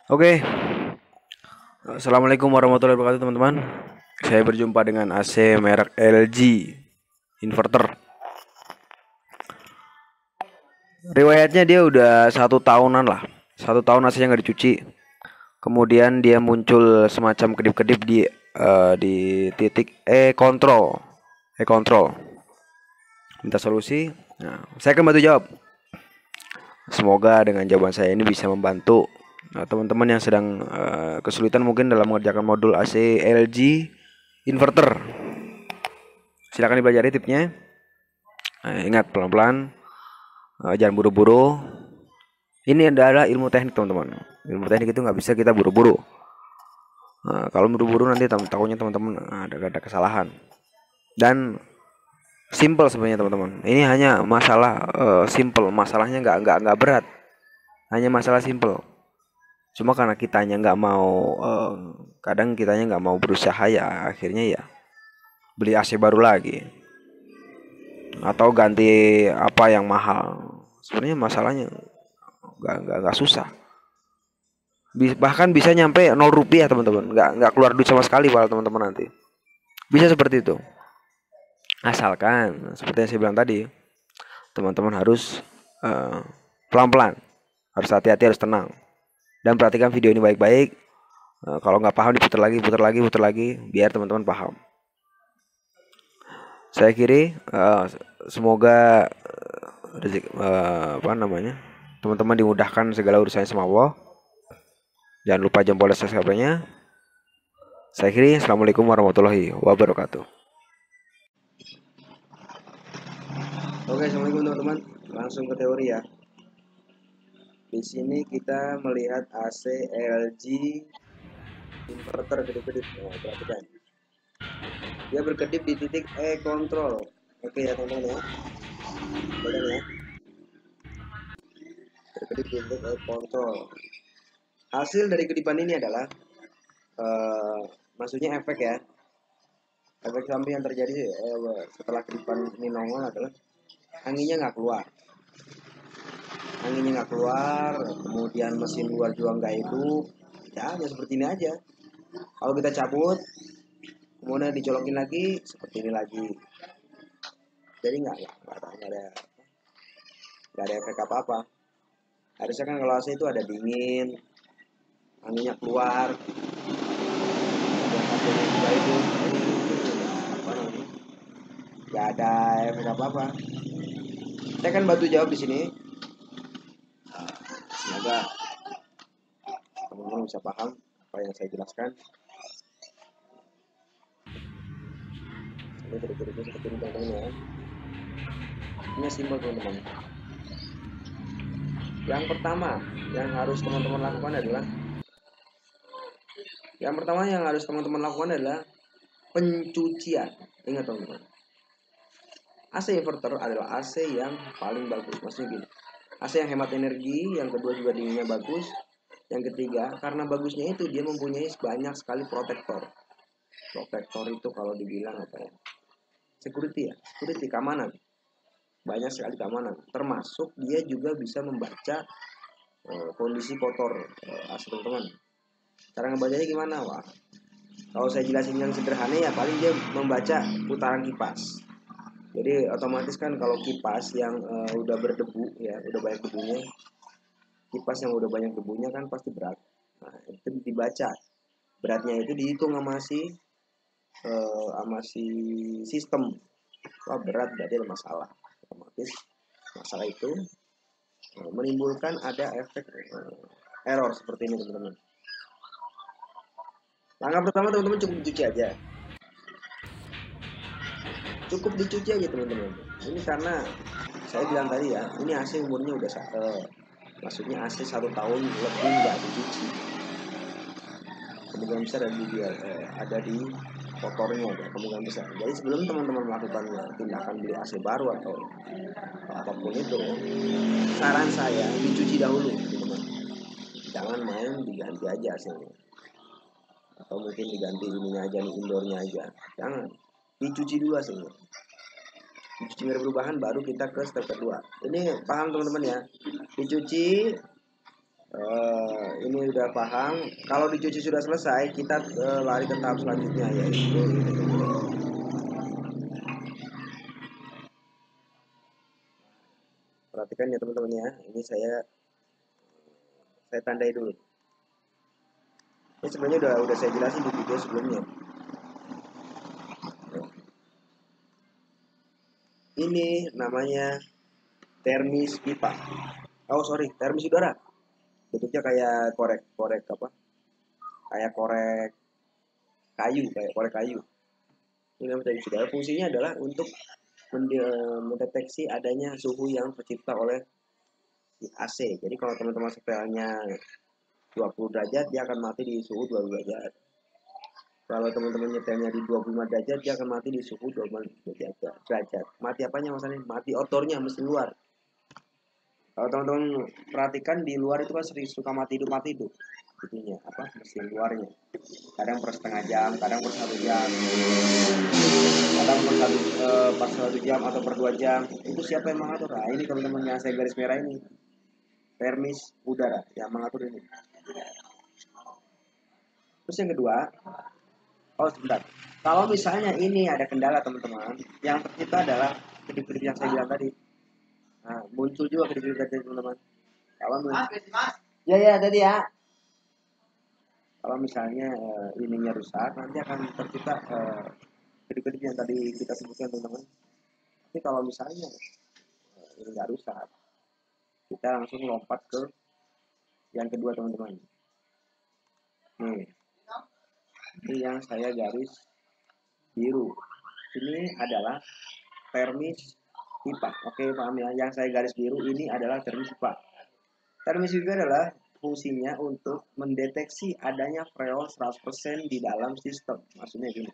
Oke, Assalamualaikum warahmatullahi wabarakatuh teman-teman. Saya berjumpa dengan AC merek LG inverter. Riwayatnya dia udah 1 tahunan lah. 1 tahun AC-nya nggak dicuci. Kemudian dia muncul semacam kedip-kedip di titik kontrol. Kontrol. Minta solusi. Nah, saya akan bantu jawab. Semoga dengan jawaban saya ini bisa membantu teman-teman yang sedang kesulitan mungkin dalam mengerjakan modul AC LG inverter. Silakan dipelajari tipnya. Ingat pelan-pelan, jangan buru-buru. Ini adalah ilmu teknik teman-teman. Ilmu teknik itu nggak bisa kita buru-buru. Kalau buru-buru nanti takutnya teman-teman ada kesalahan. Dan simple sebenarnya teman-teman. Ini hanya masalah simple. Masalahnya nggak berat. Hanya masalah simple. Cuma karena kitanya nggak mau, kadang kitanya nggak mau berusaha ya akhirnya ya beli AC baru lagi atau ganti apa yang mahal. Sebenarnya masalahnya nggak susah. Bahkan bisa nyampe 0 rupiah teman-teman. Nggak keluar duit sama sekali para teman-teman nanti. Bisa seperti itu. Asalkan seperti yang saya bilang tadi, teman-teman harus pelan-pelan, harus hati-hati, harus tenang, dan perhatikan video ini baik-baik. Kalau nggak paham diputar lagi, putar lagi, biar teman-teman paham. Saya kiri, semoga teman-teman dimudahkan segala urusannya sama Allah. Jangan lupa jempol dan subscribe-nya. Saya kiri, assalamualaikum warahmatullahi wabarakatuh. Oke, assalamualaikum teman-teman. Langsung ke teori ya. Di sini kita melihat AC LG inverter kedip-kedip. Nah, perhatikan. Dia berkedip di titik kontrol. Oke ya teman-teman ya. Perhatikan ya. Berkedip di titik kontrol. Hasil dari kedipan ini adalah maksudnya efek ya. Efek samping yang terjadi setelah kedipan ini nongol adalah anginnya nggak keluar, kemudian mesin luar juga nggak hidup. Ya hanya seperti ini aja. Kalau kita cabut, kemudian dicolokin lagi seperti ini lagi. Jadi nggak ada efek apa-apa. Harusnya kan kalau AC itu ada dingin, anginnya keluar, dan hasilnya juga itu apa namanya, nggak ada efek apa-apa. Saya kan bantu jawab di sini. Semoga teman-teman bisa paham apa yang saya jelaskan. Ini kira-kira seperti ini teman-teman ya. Ini simpel teman-teman. Yang pertama yang harus teman-teman lakukan adalah pencucian. Ingat teman-teman, AC inverter adalah AC yang paling bagus. Maksudnya gini, AC yang hemat energi, yang kedua juga dinginnya bagus, yang ketiga karena bagusnya itu dia mempunyai banyak sekali protektor. Protektor itu kalau dibilang apa ya, security keamanan, banyak sekali keamanan, termasuk dia juga bisa membaca kondisi kotor AC teman-teman. Cara ngebacanya gimana? Wah, kalau saya jelasin yang sederhana ya paling dia membaca putaran kipas. Jadi otomatis kan kalau kipas yang udah berdebu ya, udah banyak debunya, kipas yang udah banyak debunya kan pasti berat. Nah, itu dibaca. Beratnya itu dihitung sama si sistem. Wah, berat berarti ada masalah. Otomatis masalah itu menimbulkan ada efek error seperti ini teman-teman. Langkah pertama teman-teman cukup dicuci aja. Teman-teman. Ini karena saya bilang tadi ya, ini AC umurnya udah maksudnya AC 1 tahun lebih nggak dicuci. Kemungkinan besar ada di kotornya ya, kemungkinan besar. Jadi sebelum teman-teman melakukan tindakan beli AC baru atau apapun itu, saran saya dicuci dahulu teman-teman. Jangan main diganti aja AC-nya, atau mungkin diganti ininya aja nih, indoornya aja. Jangan, dicuci dulu AC-nya. Dicuci merek perubahan baru kita ke step kedua. Ini paham teman-teman ya? Dicuci, Ini udah paham. Kalau dicuci sudah selesai, kita lari ke tahap selanjutnya, yaitu ini. Perhatikan ya teman-teman ya. Ini saya tandai dulu. Ini sebenarnya udah saya jelasin di video sebelumnya. Ini namanya termis pipa. Oh sorry, termis udara. Bentuknya kayak korek apa? Kayak kayak korek kayu. Ini namanya termis udara. Fungsinya adalah untuk mendeteksi adanya suhu yang tercipta oleh AC. Jadi kalau teman-teman setelnya 20 derajat, dia akan mati di suhu 20 derajat. Kalau teman-teman nyetelnya di 25 derajat, dia akan mati di suhu 25 derajat. Mati apanya masalahnya? Mati outornya, mesin luar. Kalau teman-teman perhatikan di luar itu kan sering suka mati hidup, itunya apa mesin luarnya. Kadang per setengah jam, kadang per 1 jam, kadang per 1 jam atau per 2 jam. Itu siapa yang mengatur? Nah, ini teman-teman yang saya garis merah ini, termis udara yang mengatur ini. Terus yang kedua, oh sebentar. Kalau misalnya ini ada kendala teman-teman, yang tercipta adalah kedip-kedip yang saya bilang tadi. Nah, muncul juga kedip-kedip tadi teman-teman. Kalau ya ya tadi ya. Kalau misalnya ininya rusak, nanti akan tercipta kedip-kedip yang tadi kita sebutkan teman-teman. Tapi kalau misalnya ini nggak rusak, kita langsung lompat ke yang kedua teman-teman. Nih, ini yang saya garis biru. Ini adalah termis pipa. Oke, paham ya? Yang saya garis biru ini adalah termis pipa. Termis pipa adalah fungsinya untuk mendeteksi adanya freon 100% di dalam sistem. Maksudnya gini.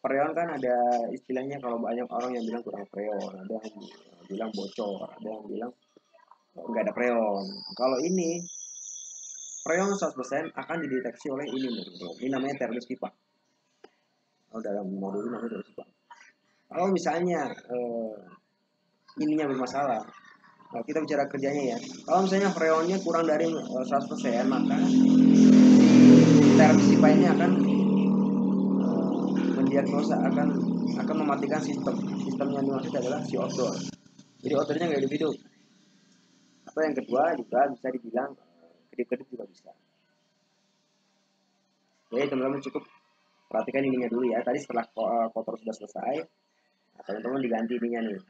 Freon kan ada istilahnya, kalau banyak orang yang bilang kurang freon, ada yang bilang bocor, ada yang bilang nggak ada freon. Kalau ini freon 100% akan dideteksi oleh ini. Ini namanya termis pipa. Kalau dalam modul ini namanya termis pipa. Kalau misalnya ininya bermasalah, nah, kita bicara kerjanya ya. Kalau misalnya freonnya kurang dari 100%, maka termis pipa ini akan mendiagnosa, akan mematikan sistem yang dimaksud adalah si outdoor. Jadi outdoornya nggak hidup. Atau yang kedua juga bisa dibilang kedip-kedip juga bisa. Jadi teman-teman cukup perhatikan ininya dulu ya. Tadi setelah kotor sudah selesai, nah, teman-teman diganti ininya nih.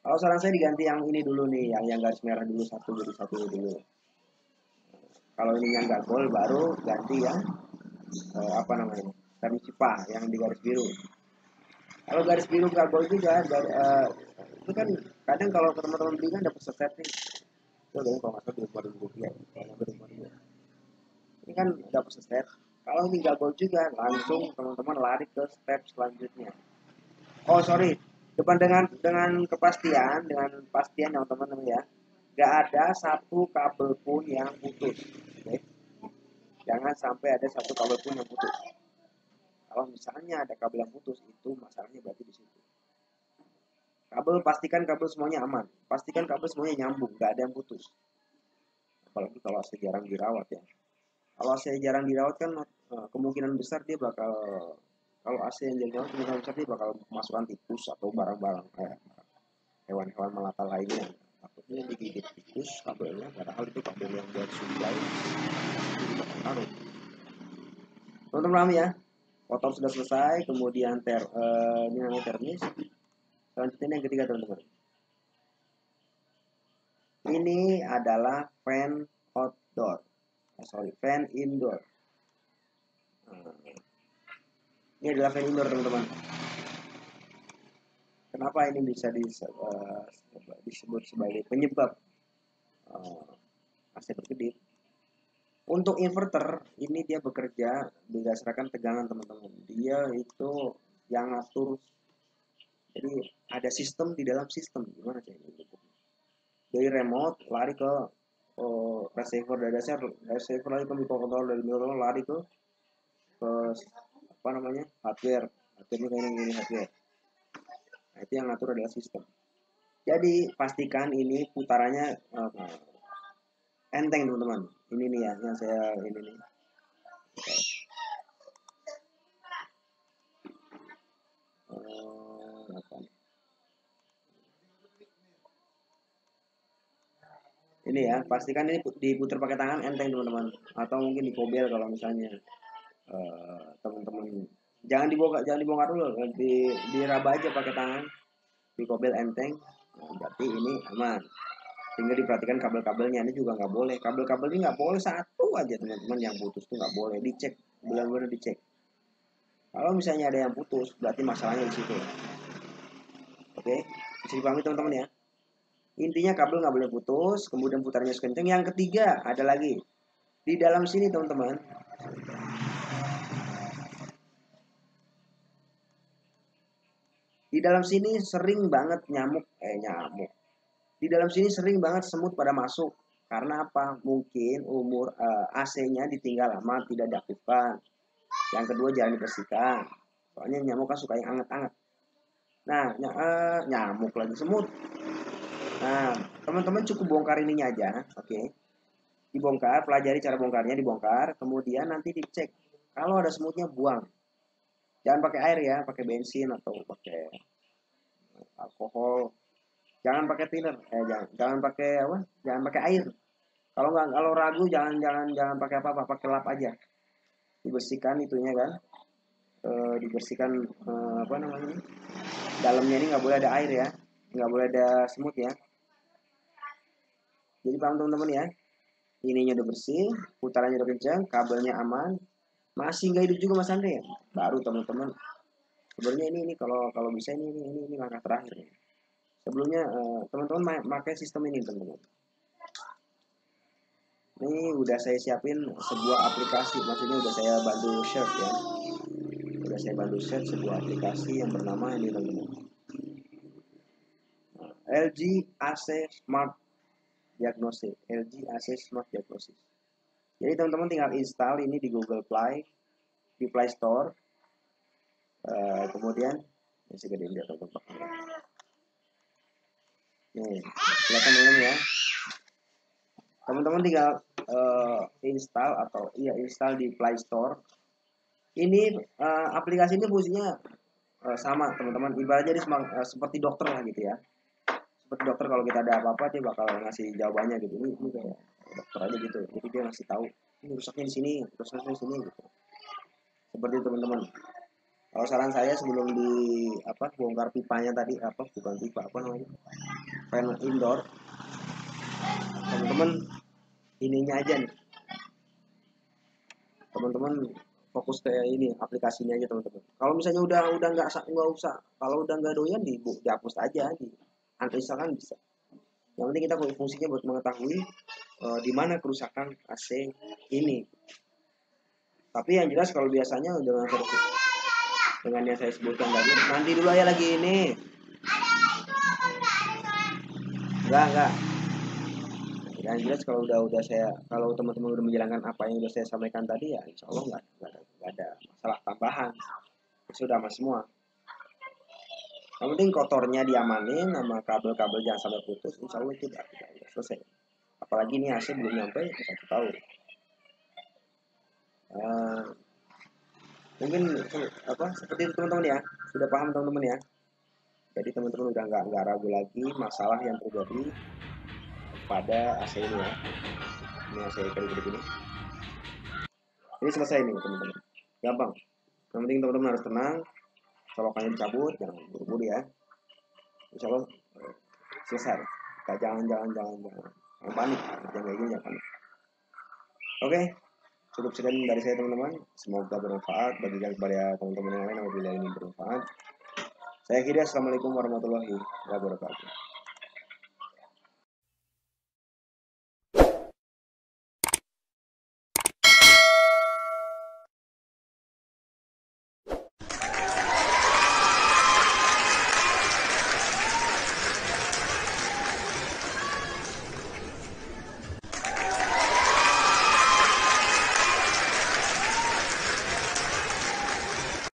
Kalau saran saya diganti yang ini dulu nih, yang garis merah dulu, jadi satu dulu. Kalau ininya nggak gol, baru ganti yang apa namanya, termis pipa yang di garis biru. Kalau garis biru nggak gol juga, itu kan kadang kalau teman-teman beli kan dapat seset nih. Itu kalau nggak salah 20.000 rupiah, ini kan dapat seset. Kalau ini nggak gol juga, langsung teman-teman lari ke step selanjutnya. Oh sorry, depan dengan pastian yang teman-teman ya, nggak ada satu kabel pun yang putus. Oke? Jangan sampai ada satu kabel pun yang putus. Kalau misalnya ada kabel yang putus, itu masalahnya berarti di situ. Pastikan kabel semuanya aman, pastikan kabel semuanya nyambung, nggak ada yang putus. Apalagi kalau AC jarang dirawat ya. Kalau AC jarang dirawat kan kemungkinan besar dia bakal, kalau AC yang jarang dirawat kemungkinan besar dia bakal masukkan tikus atau barang-barang kayak hewan-hewan melata lainnya. Takutnya digigit tikus kabelnya, padahal itu kabel yang buat supply taruh. Teman-teman paham ya? Kotor sudah selesai, kemudian ini namanya termis. Selanjutnya yang ketiga teman-teman. Ini adalah fan outdoor. Fan indoor. Ini adalah fan indoor teman-teman. Kenapa ini bisa disebut sebagai penyebab AC berkedip? Untuk inverter ini dia bekerja berdasarkan tegangan teman-teman. Dia itu yang ngatur. Jadi ada sistem di dalam sistem. Gimana sih ini? Dari remote lari ke receiver, dari receiver lari ke microcontroller, dari microcontroller lari ke apa namanya, hardware ini kayak gini hardware. Nah, itu yang ngatur adalah sistem. Jadi pastikan ini putarannya enteng teman-teman. Ini nih ya yang saya ini nih. Apa nih? Ini ya, pastikan ini diputar pakai tangan enteng teman-teman, atau mungkin dikobel kalau misalnya teman-teman. Jangan dibongkar dulu, diraba aja pakai tangan, dikobel enteng. Nah, berarti ini aman. Tinggal diperhatikan kabel-kabelnya, ini juga nggak boleh. Kabel-kabel ini nggak boleh satu aja teman-teman yang putus tuh nggak boleh, dicek benar-benar dicek. Kalau misalnya ada yang putus, berarti masalahnya di situ. Oke, bisa dipahami teman-teman ya. Intinya kabel nggak boleh putus, kemudian putarnya sekencang. Yang ketiga ada lagi di dalam sini teman-teman. Di dalam sini sering banget nyamuk. Di dalam sini sering banget semut pada masuk. Karena apa? Mungkin umur AC-nya ditinggal lama, tidak diaktifkan. Yang kedua jangan dibersihkan. Soalnya nyamuk kan suka yang anget-anget. Nah, nyamuk lagi semut. Nah, teman-teman cukup bongkar ininya aja, oke. Dibongkar, pelajari cara bongkarnya, dibongkar, kemudian nanti dicek. Kalau ada semutnya buang. Jangan pakai air ya, pakai bensin atau pakai alkohol. Jangan pakai thinner, jangan pakai apa? Jangan pakai air. Kalau ragu jangan pakai apa-apa, pakai lap aja. Dibersihkan itunya kan. Dibersihkan apa namanya? Dalamnya ini nggak boleh ada air ya, nggak boleh ada semut ya. Jadi paham teman-teman ya. Ininya udah bersih, putarannya udah kencang, kabelnya aman, masih nggak hidup juga Mas Andre ya? Baru teman-teman. Sebenarnya ini kalau kalau bisa ini langkah terakhir. Sebelumnya teman-teman pakai sistem ini teman-teman. Ini udah saya siapin sebuah aplikasi, maksudnya udah saya bantu share ya. Udah saya bantu share sebuah aplikasi yang bernama ini teman-teman. LG AC Smart Diagnosis. LG AC Smart Diagnosis. Jadi teman-teman tinggal install ini di Google Play, di Play Store. Kemudian masih gede dia teman-teman. Nih, kelihatan belum ya? Teman-teman tinggal install atau install di Play Store. Ini aplikasi ini fungsinya sama teman-teman. Ibaratnya dia seperti dokter lah gitu ya. Seperti dokter, kalau kita ada apa-apa dia bakal ngasih jawabannya gitu. Ini kayak dokter aja gitu. Jadi dia ngasih tahu ini rusaknya di sini, rusaknya di sini gitu. Seperti teman-teman. Kalau saran saya sebelum di bongkar pipanya tadi, bukan pipa, apa namanya, panel indoor, teman-teman ininya aja nih, teman-teman fokus ke ini aplikasinya aja teman-teman. Kalau misalnya udah nggak usah, kalau udah nggak doyan dihapus aja, di uninstall kan bisa. Yang penting kita fungsinya buat mengetahui di mana kerusakan AC ini. Tapi yang jelas kalau biasanya dengan yang saya sebutkan tadi, nanti dulu aja lagi ini. Enggak. Yang jelas kalau teman-teman udah menjalankan apa yang udah saya sampaikan tadi, ya insya Allah nggak ada masalah tambahan. Sudah mas semua. Yang penting kotornya diamanin, sama kabel-kabel jangan sampai putus, insya Allah itu udah selesai. Apalagi ini AC belum nyampe 1 tahun. Mungkin seperti itu teman-teman ya, sudah paham teman-teman ya. Jadi teman-teman udah nggak ragu lagi masalah yang terjadi pada AC ini ya. Ini AC kedip-kedip ini selesai nih teman-teman, gampang. Yang penting teman-teman harus tenang, colokannya dicabut, jangan buru-buru ya. Insya Allah selesai. Jangan panik, jangan kayak gini, jangan panik. Oke, cukup sekian dari saya teman-teman. Semoga bermanfaat bagi teman-teman yang lain. Apabila ini bermanfaat, saya kira assalamualaikum warahmatullahi wabarakatuh.